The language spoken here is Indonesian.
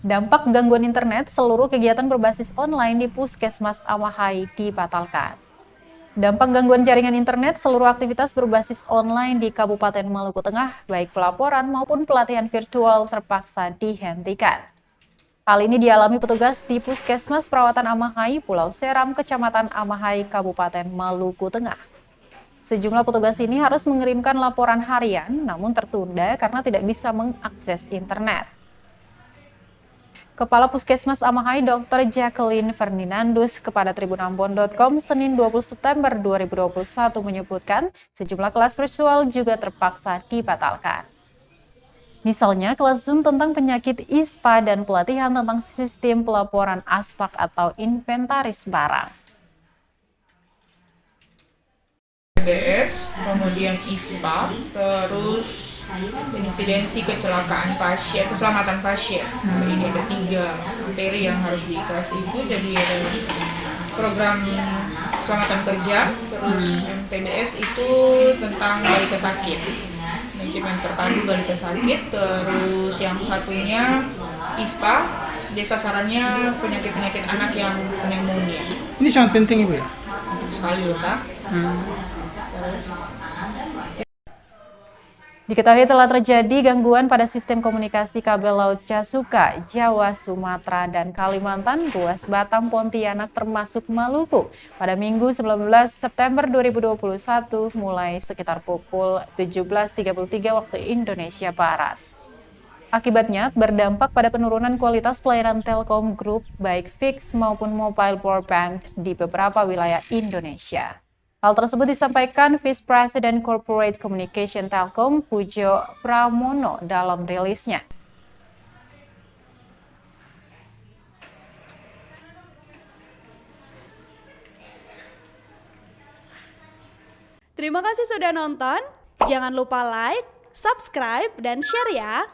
Dampak gangguan internet, seluruh kegiatan berbasis online di Puskesmas Amahai dibatalkan. Dampak gangguan jaringan internet, seluruh aktivitas berbasis online di Kabupaten Maluku Tengah, baik pelaporan maupun pelatihan virtual terpaksa dihentikan. Hal ini dialami petugas di Puskesmas Perawatan Amahai, Pulau Seram, Kecamatan Amahai, Kabupaten Maluku Tengah. Sejumlah petugas ini harus mengirimkan laporan harian, namun tertunda karena tidak bisa mengakses internet. Kepala Puskesmas Amahai Dr. Jacqueline Ferdinandus kepada tribunambon.com Senin 20 September 2021 menyebutkan sejumlah kelas virtual juga terpaksa dibatalkan. Misalnya kelas Zoom tentang penyakit ISPA dan pelatihan tentang sistem pelaporan ASPAK atau inventaris barang. PBS, kemudian ISPA, terus insidensi kecelakaan pasien, keselamatan pasien. Ini ada 3 materi yang harus dikasih itu. Jadi ada program keselamatan kerja, terus PBS itu tentang balita sakit, manajemen terpadu balita sakit, terus yang satunya ISPA, desa sasarannya penyakit-penyakit anak yang pneumonia. Ini sangat penting Ibu ya? Untuk sekali loh Kak. Diketahui telah terjadi gangguan pada sistem komunikasi kabel laut Casuka, Jawa, Sumatera, dan Kalimantan, ruas Batam, Pontianak, termasuk Maluku pada Minggu 19 September 2021 mulai sekitar pukul 17.33 waktu Indonesia Barat. Akibatnya berdampak pada penurunan kualitas pelayanan Telkom Group baik fix maupun mobile broadband di beberapa wilayah Indonesia. Hal tersebut disampaikan Vice President Corporate Communication Telkom, Pujo Pramono dalam rilisnya. Terima kasih sudah nonton. Jangan lupa like, subscribe, dan share ya.